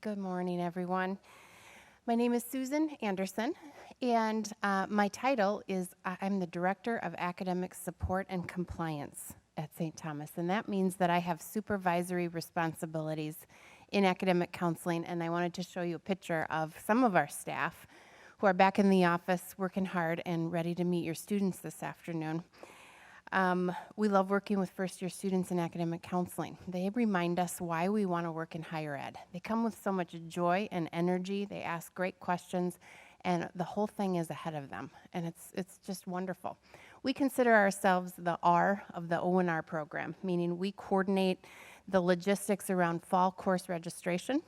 Good morning, everyone. My name is Susan Anderson, and my title is I'm the Director of Academic Support and Compliance at St. Thomas, and that means that I have supervisory responsibilities in academic counseling, and I wanted to show you a picture of some of our staff who are back in the office working hard and ready to meet your students this afternoon. We love working with first-year students in academic counseling. They remind us why we want to work in higher ed. They come with so much joy and energy. They ask great questions, and the whole thing is ahead of them, and it's just wonderful. We consider ourselves the R of the O&R program, meaning we coordinate the logistics around fall course registration.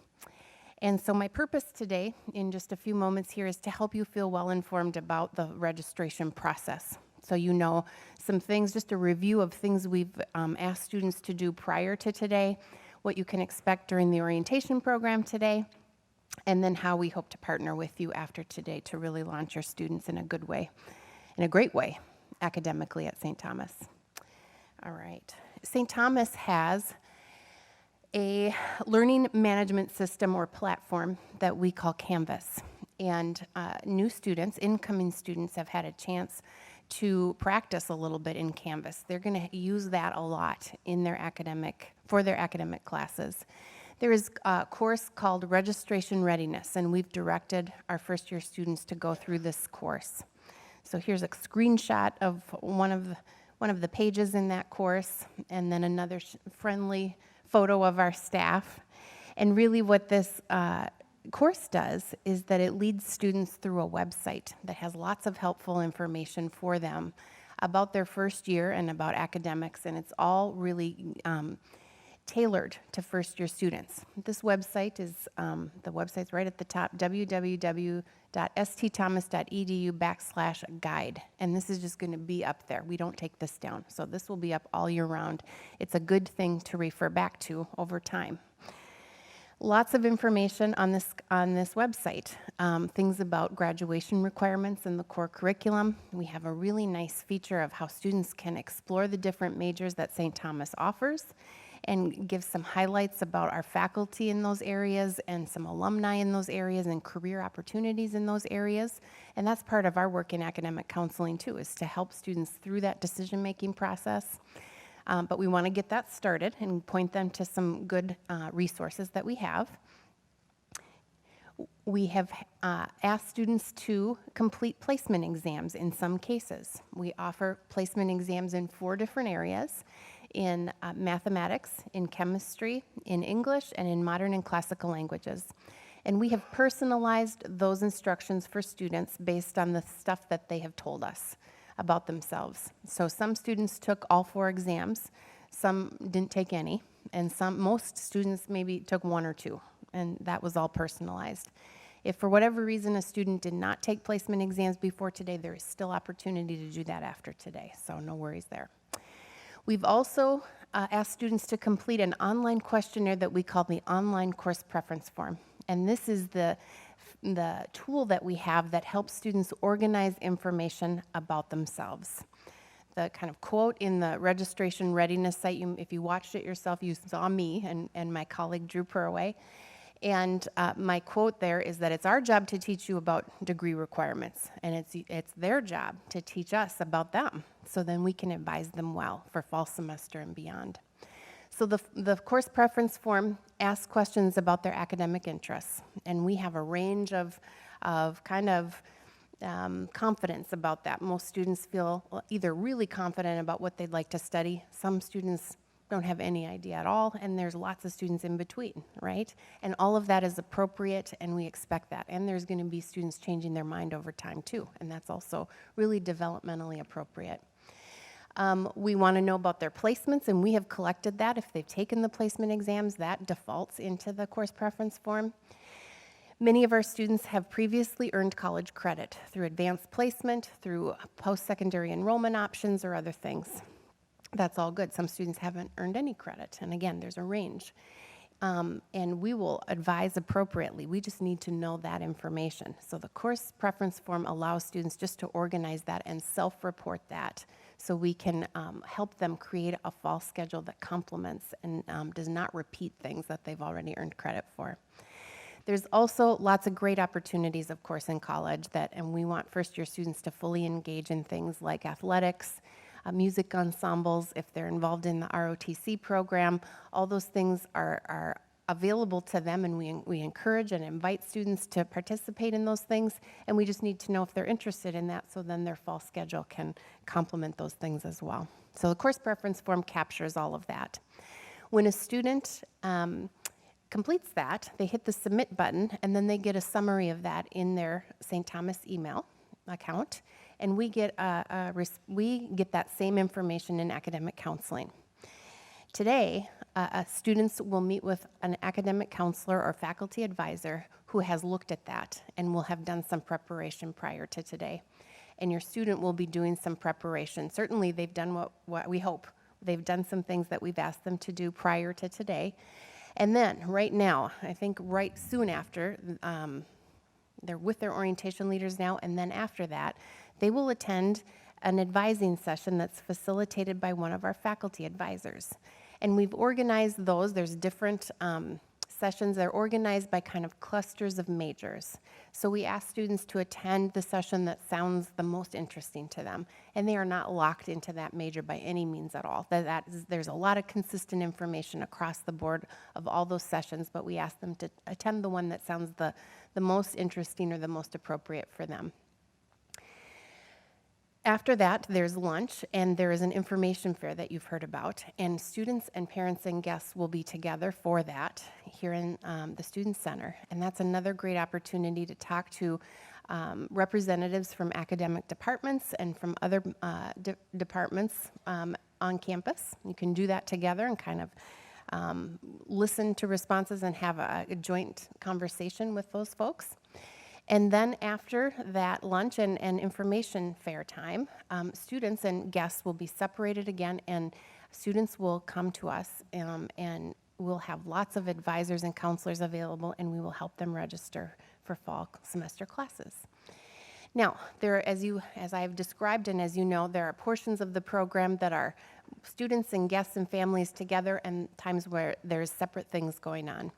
And so my purpose today, in just a few moments here, is to help you feel well-informed about the registration process. So you know some things, just a review of things we've asked students to do prior to today, what you can expect during the orientation program today, and then how we hope to partner with you after today to really launch your students in a good way, in a great way, academically at St. Thomas. All right. St. Thomas has a learning management system or platform that we call Canvas. And new students, incoming students, have had a chance to practice a little bit in Canvas. They're going to use that a lot in their for their academic classes. There is a course called Registration Readiness, and we've directed our first-year students to go through this course. So here's a screenshot of one of the pages in that course, and then another friendly photo of our staff. And really what this course does is that it leads students through a website that has lots of helpful information for them about their first year and about academics, and it's all really tailored to first-year students. This website is, the website's right at the top, www.stthomas.edu/guide, and this is just going to be up there. We don't take this down, so this will be up all year round. It's a good thing to refer back to over time. Lots of information on this website, things about graduation requirements in the core curriculum. We have a really nice feature of how students can explore the different majors that St. Thomas offers and give some highlights about our faculty in those areas and some alumni in those areas and career opportunities in those areas. And that's part of our work in academic counseling too, is to help students through that decision-making process. But we want to get that started and point them to some good resources that we have. We have asked students to complete placement exams in some cases. We offer placement exams in 4 different areas: in mathematics, in chemistry, in English, and in modern and classical languages. And we have personalized those instructions for students based on the stuff that they have told us about themselves. So some students took all 4 exams, some didn't take any, and most students maybe took 1 or 2, and that was all personalized. If for whatever reason a student did not take placement exams before today, there is still opportunity to do that after today, so no worries there. We've also asked students to complete an online questionnaire that we call the Online Course Preference Form, and this is the tool that we have that helps students organize information about themselves. The kind of quote in the registration readiness site, if you watched it yourself, you saw me and my colleague Drew Purway. And my quote there is that it's our job to teach you about degree requirements, and it's their job to teach us about them, so then we can advise them well for fall semester and beyond. So the course preference form asks questions about their academic interests, and we have a range of confidence about that. Most students feel either really confident about what they'd like to study. Some students don't have any idea at all, and there's lots of students in between, right? And all of that is appropriate, and we expect that. And there's going to be students changing their mind over time too, and that's also really developmentally appropriate. We want to know about their placements, and we have collected that. If they've taken the placement exams, that defaults into the course preference form. Many of our students have previously earned college credit through advanced placement, through post-secondary enrollment options, or other things. That's all good. Some students haven't earned any credit, and again, there's a range. And we will advise appropriately. We just need to know that information. So the course preference form allows students just to organize that and self-report that, so we can help them create a fall schedule that complements and does not repeat things that they've already earned credit for. There's also lots of great opportunities, of course, in college and we want first-year students to fully engage in things like athletics, music ensembles, if they're involved in the ROTC program. All those things are available to them, and we encourage and invite students to participate in those things, and we just need to know if they're interested in that, so then their fall schedule can complement those things as well. So the course preference form captures all of that. When a student completes that, they hit the submit button, and then they get a summary of that in their St. Thomas email account, and we get that same information in academic counseling. Today, students will meet with an academic counselor or faculty advisor who has looked at that and will have done some preparation prior to today. And your student will be doing some preparation. Certainly, they've done what we hope. They've done some things that we've asked them to do prior to today. And then, right now, I think right soon after, they're with their orientation leaders now, and then after that, they will attend an advising session that's facilitated by one of our faculty advisors. And we've organized those. There's different sessions. They're organized by kind of clusters of majors. So we ask students to attend the session that sounds the most interesting to them, and they are not locked into that major by any means at all. There's a lot of consistent information across the board of all those sessions, but we ask them to attend the one that sounds the most interesting or the most appropriate for them. After that, there's lunch, and there is an information fair that you've heard about, and students and parents and guests will be together for that here in the Student Center. And that's another great opportunity to talk to representatives from academic departments and from other departments on campus. You can do that together and kind of listen to responses and have a joint conversation with those folks. And then after that lunch and information fair time, students and guests will be separated again, and students will come to us, and we'll have lots of advisors and counselors available, and we will help them register for fall semester classes. Now, as I have described and as you know, there are portions of the program that are students and guests and families together, and times where there's separate things going on.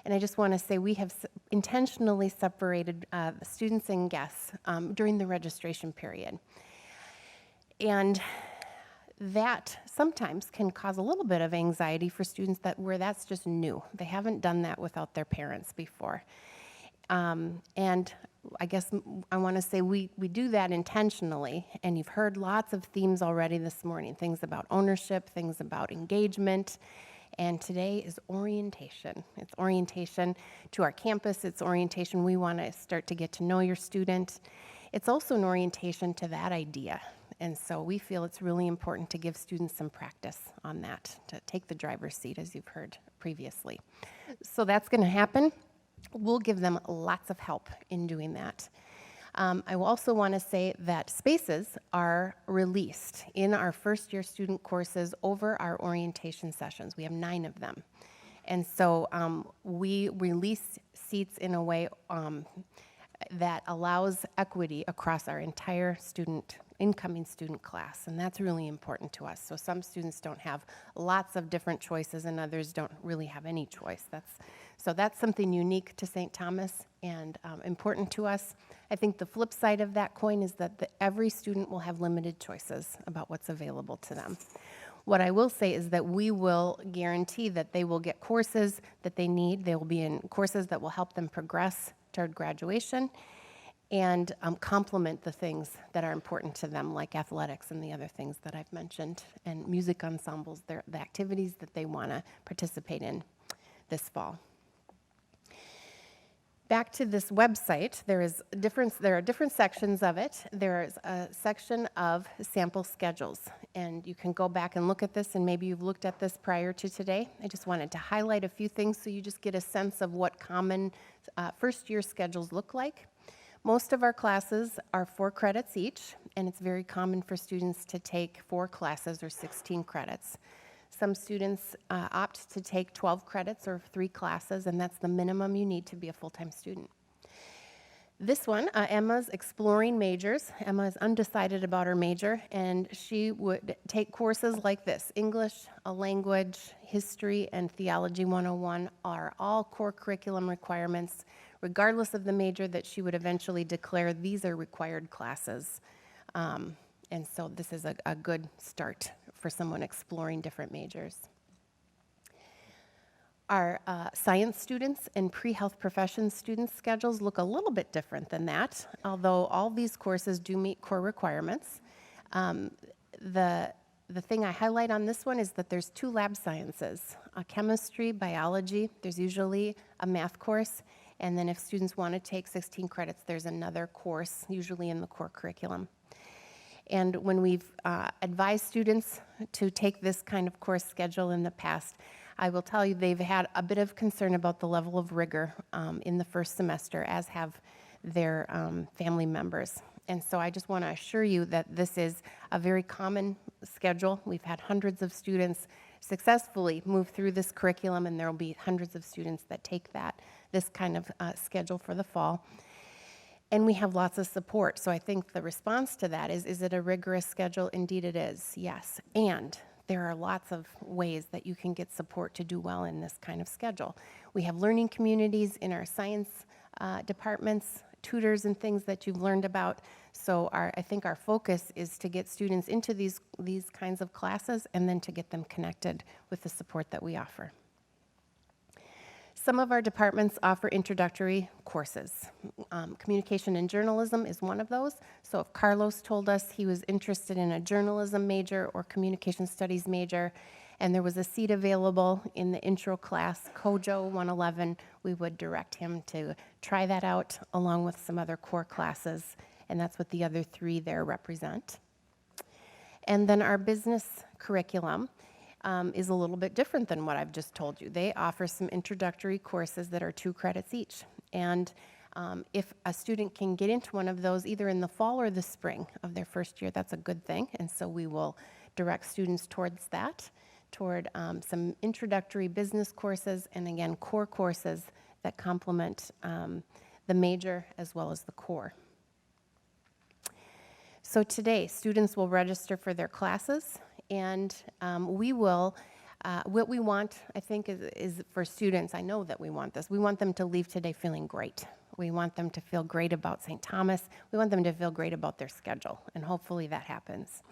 And I just want to say we have intentionally separated students and guests during the registration period. And that sometimes can cause a little bit of anxiety for students where that's just new. They haven't done that without their parents before. And I guess I want to say we do that intentionally, and you've heard lots of themes already this morning, things about ownership, things about engagement. And today is orientation. It's orientation to our campus. It's orientation. We want to start to get to know your student. It's also an orientation to that idea. And so we feel it's really important to give students some practice on that, to take the driver's seat, as you've heard previously. So that's going to happen. We'll give them lots of help in doing that. I also want to say that spaces are released in our first-year student courses over our orientation sessions. We have 9 of them. And so we release seats in a way that allows equity across our entire incoming student class, and that's really important to us. So some students don't have lots of different choices, and others don't really have any choice. So that's something unique to St. Thomas and important to us. I think the flip side of that coin is that every student will have limited choices about what's available to them. What I will say is that we will guarantee that they will get courses that they need. They will be in courses that will help them progress toward graduation and complement the things that are important to them, like athletics and the other things that I've mentioned, and music ensembles, the activities that they want to participate in this fall. Back to this website, there are different sections of it. There's a section of sample schedules, and you can go back and look at this, and maybe you've looked at this prior to today. I just wanted to highlight a few things so you just get a sense of what common first-year schedules look like. Most of our classes are 4 credits each, and it's very common for students to take 4 classes or 16 credits. Some students opt to take 12 credits or 3 classes, and that's the minimum you need to be a full-time student. This one, Emma's exploring majors. Emma is undecided about her major, and she would take courses like this. English, a language, history, and theology 101 are all core curriculum requirements, regardless of the major that she would eventually declare. These are required classes. And so this is a good start for someone exploring different majors. Our science students and pre-health professions students' schedules look a little bit different than that, although all these courses do meet core requirements. The thing I highlight on this one is that there's 2 lab sciences, chemistry, biology. There's usually a math course, and then if students want to take 16 credits, there's another course, usually in the core curriculum. And when we've advised students to take this kind of course schedule in the past, I will tell you they've had a bit of concern about the level of rigor in the first semester, as have their family members. And so I just want to assure you that this is a very common schedule. We've had hundreds of students successfully move through this curriculum, and there will be hundreds of students that take this kind of schedule for the fall. And we have lots of support. So I think the response to that is it a rigorous schedule? Indeed it is, yes. And there are lots of ways that you can get support to do well in this kind of schedule. We have learning communities in our science departments, tutors and things that you've learned about. So I think our focus is to get students into these kinds of classes and then to get them connected with the support that we offer. Some of our departments offer introductory courses. Communication and journalism is one of those. So if Carlos told us he was interested in a journalism major or communication studies major, and there was a seat available in the intro class, COJO 111, we would direct him to try that out along with some other core classes, and that's what the other 3 there represent. And then our business curriculum is a little bit different than what I've just told you. They offer some introductory courses that are 2 credits each. And if a student can get into one of those either in the fall or the spring of their first year, that's a good thing. And so we will direct students towards that, toward some introductory business courses and, again, core courses that complement the major as well as the core. So today, students will register for their classes. And we will, what we want, I think, is for students, I know that we want this, we want them to leave today feeling great. We want them to feel great about St. Thomas. We want them to feel great about their schedule, and hopefully that happens.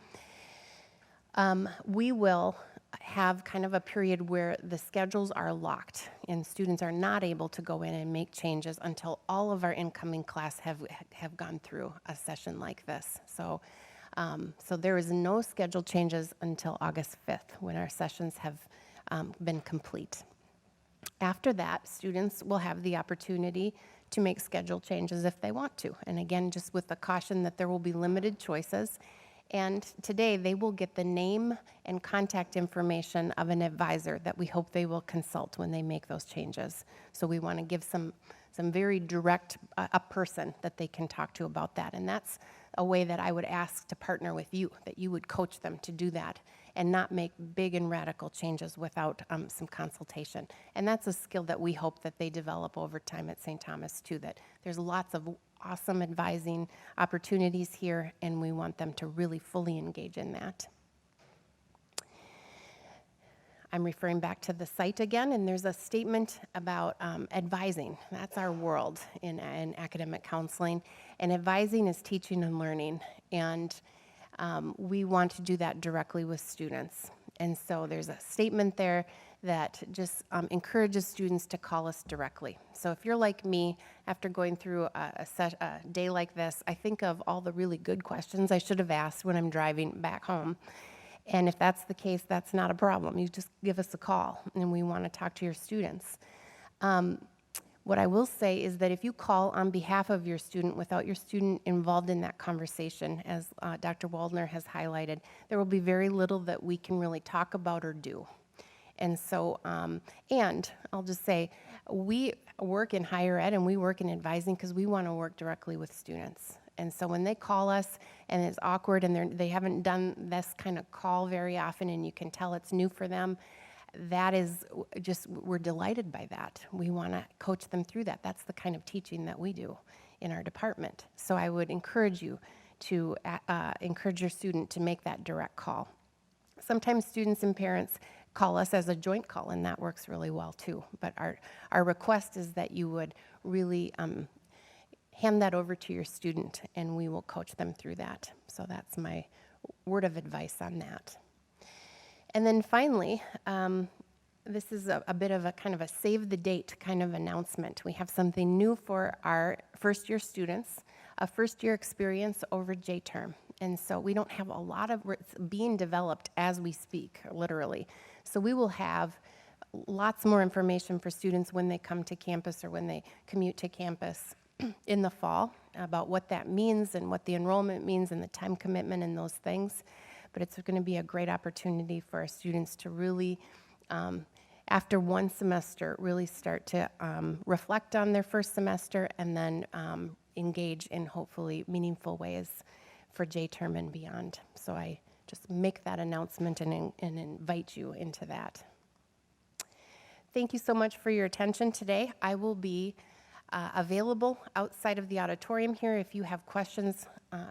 We will have kind of a period where the schedules are locked, and students are not able to go in and make changes until all of our incoming class have gone through a session like this. So there is no schedule changes until August 5th when our sessions have been complete. After that, students will have the opportunity to make schedule changes if they want to. And again, just with the caution that there will be limited choices. And today they will get the name and contact information of an advisor that we hope they will consult when they make those changes. So we want to give some very direct, a person that they can talk to about that. And that's a way that I would ask to partner with you, that you would coach them to do that and not make big and radical changes without some consultation. And that's a skill that we hope that they develop over time at St. Thomas too, that there's lots of awesome advising opportunities here, and we want them to really fully engage in that. I'm referring back to the site again, and there's a statement about advising. That's our world in academic counseling, and advising is teaching and learning, and we want to do that directly with students. And so there's a statement there that just encourages students to call us directly. So if you're like me, after going through a day like this, I think of all the really good questions I should have asked when I'm driving back home. And if that's the case, that's not a problem. You just give us a call, and we want to talk to your students. What I will say is that if you call on behalf of your student without your student involved in that conversation, as Dr. Waldner has highlighted, there will be very little that we can really talk about or do. And so, and I'll just say, we work in higher ed and we work in advising because we want to work directly with students. And so when they call us and it's awkward and they haven't done this kind of call very often and you can tell it's new for them, that is just, we're delighted by that. We want to coach them through that. That's the kind of teaching that we do, in our department. So I would encourage you to encourage your student to make that direct call. Sometimes students and parents call us as a joint call, and that works really well too. But our request is that you would really hand that over to your student, and we will coach them through that. So that's my word of advice on that. And then finally, this is a bit of a kind of a save the date kind of announcement. We have something new for our first year students, a first year experience over J-term. And so we don't have a lot of, it's being developed as we speak, literally. So we will have lots more information for students when they come to campus or when they commute to campus in the fall about what that means and what the enrollment means and the time commitment and those things. But it's going to be a great opportunity for our students to really, after one semester, really start to reflect on their first semester and then engage in hopefully meaningful ways for J-term and beyond. So I just make that announcement and invite you into that. Thank you so much for your attention today. I will be available outside of the auditorium here if you have questions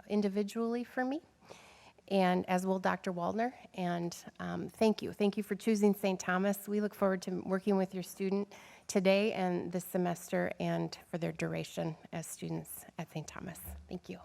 individually for me, and as will Dr. Waldner. And thank you. Thank you for choosing St. Thomas. We look forward to working with your student today and this semester and for their duration as students at St. Thomas. Thank you.